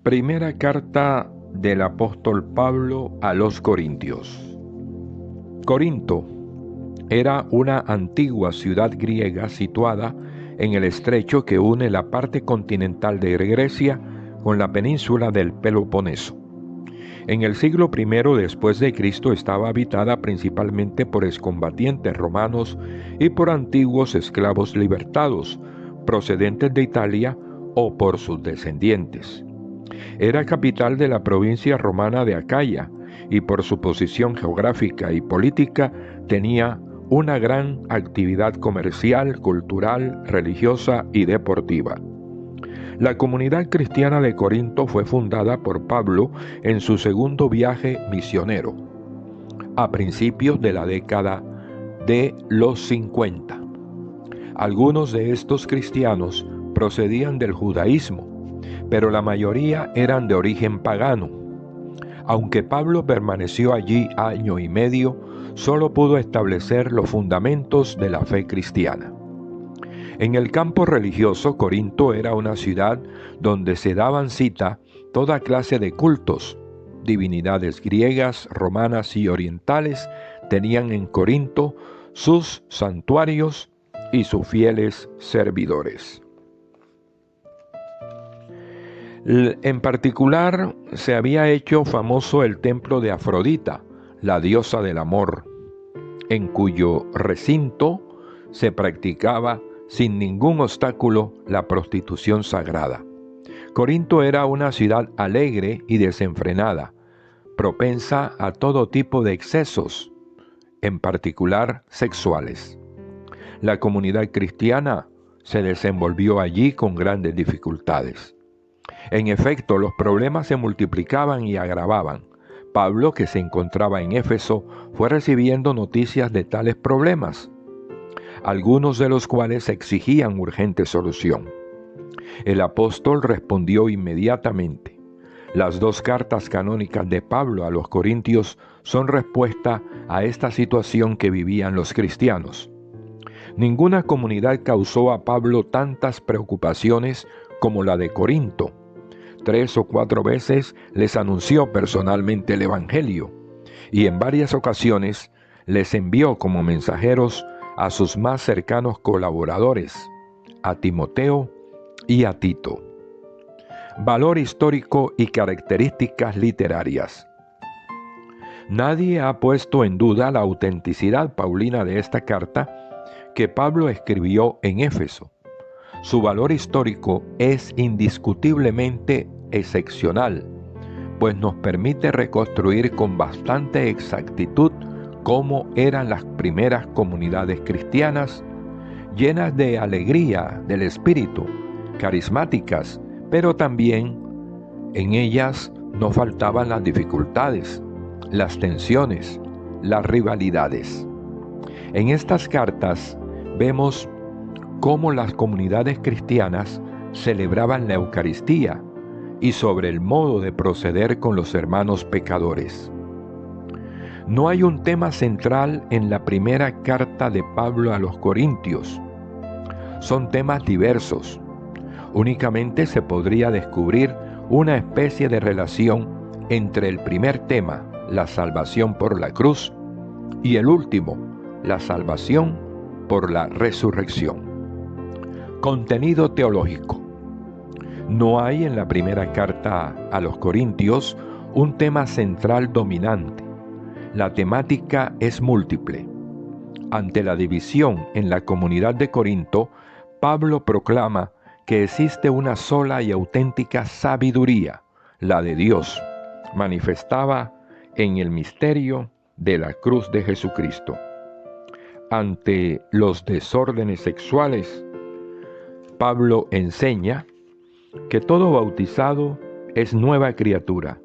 Primera carta del apóstol Pablo a los Corintios. Corinto era una antigua ciudad griega situada en el estrecho que une la parte continental de Grecia con la península del Peloponeso. En el siglo I después de Cristo estaba habitada principalmente por excombatientes romanos y por antiguos esclavos libertados, procedentes de Italia o por sus descendientes. Era capital de la provincia romana de Acaya y por su posición geográfica y política tenía una gran actividad comercial, cultural, religiosa y deportiva. La comunidad cristiana de Corinto fue fundada por Pablo en su segundo viaje misionero, a principios de la década de los 50. Algunos de estos cristianos procedían del judaísmo, pero la mayoría eran de origen pagano. Aunque Pablo permaneció allí año y medio, solo pudo establecer los fundamentos de la fe cristiana. En el campo religioso, Corinto era una ciudad donde se daban cita toda clase de cultos. Divinidades griegas, romanas y orientales tenían en Corinto sus santuarios y sus fieles servidores. En particular, se había hecho famoso el templo de Afrodita, la diosa del amor, en cuyo recinto se practicaba sin ningún obstáculo la prostitución sagrada. Corinto era una ciudad alegre y desenfrenada, propensa a todo tipo de excesos, en particular sexuales. La comunidad cristiana se desenvolvió allí con grandes dificultades. En efecto, los problemas se multiplicaban y agravaban. Pablo, que se encontraba en Éfeso, fue recibiendo noticias de tales problemas, algunos de los cuales exigían urgente solución. El apóstol respondió inmediatamente. Las dos cartas canónicas de Pablo a los Corintios son respuesta a esta situación que vivían los cristianos. Ninguna comunidad causó a Pablo tantas preocupaciones como la de Corinto. 3 o 4 veces les anunció personalmente el Evangelio y en varias ocasiones les envió como mensajeros a sus más cercanos colaboradores, a Timoteo y a Tito. Valor histórico y características literarias. Nadie ha puesto en duda la autenticidad paulina de esta carta que Pablo escribió en Éfeso. Su valor histórico es indiscutiblemente excepcional, pues nos permite reconstruir con bastante exactitud cómo eran las primeras comunidades cristianas, llenas de alegría del espíritu, carismáticas, pero también en ellas no faltaban las dificultades, las tensiones, las rivalidades. En estas cartas vemos cómo las comunidades cristianas celebraban la Eucaristía y sobre el modo de proceder con los hermanos pecadores. No hay un tema central en la primera carta de Pablo a los Corintios. Son temas diversos. Únicamente se podría descubrir una especie de relación entre el primer tema, la salvación por la cruz, y el último, la salvación por la resurrección. Contenido teológico. No hay en la primera carta a los Corintios un tema central dominante. La temática es múltiple. Ante la división en la comunidad de Corinto, Pablo proclama que existe una sola y auténtica sabiduría, la de Dios, manifestada en el misterio de la cruz de Jesucristo. Ante los desórdenes sexuales, Pablo enseña que todo bautizado es nueva criatura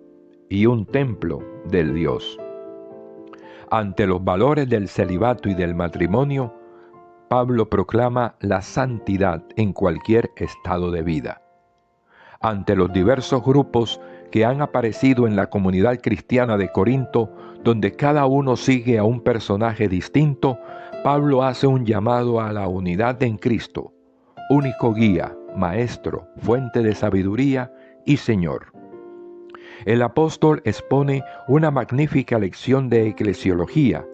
y un templo del Dios. Ante los valores del celibato y del matrimonio, Pablo proclama la santidad en cualquier estado de vida. Ante los diversos grupos que han aparecido en la comunidad cristiana de Corinto, donde cada uno sigue a un personaje distinto, Pablo hace un llamado a la unidad en Cristo, único guía, maestro, fuente de sabiduría y Señor. El apóstol expone una magnífica lección de eclesiología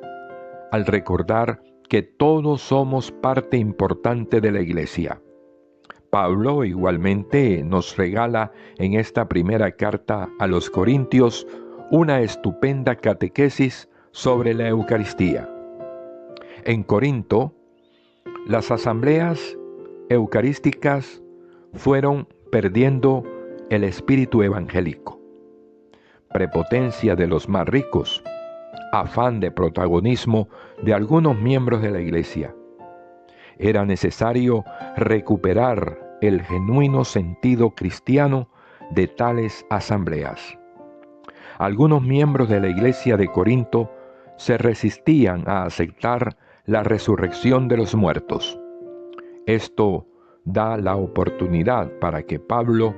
al recordar que todos somos parte importante de la iglesia. Pablo igualmente nos regala en esta primera carta a los Corintios una estupenda catequesis sobre la Eucaristía. En Corinto, las asambleas eucarísticas fueron perdiendo el espíritu evangélico. Prepotencia de los más ricos, afán de protagonismo de algunos miembros de la iglesia. Era necesario recuperar el genuino sentido cristiano de tales asambleas. Algunos miembros de la iglesia de Corinto se resistían a aceptar la resurrección de los muertos. Esto da la oportunidad para que Pablo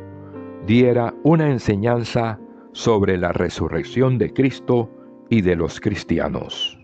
diera una enseñanza sobre la resurrección de Cristo y de los cristianos.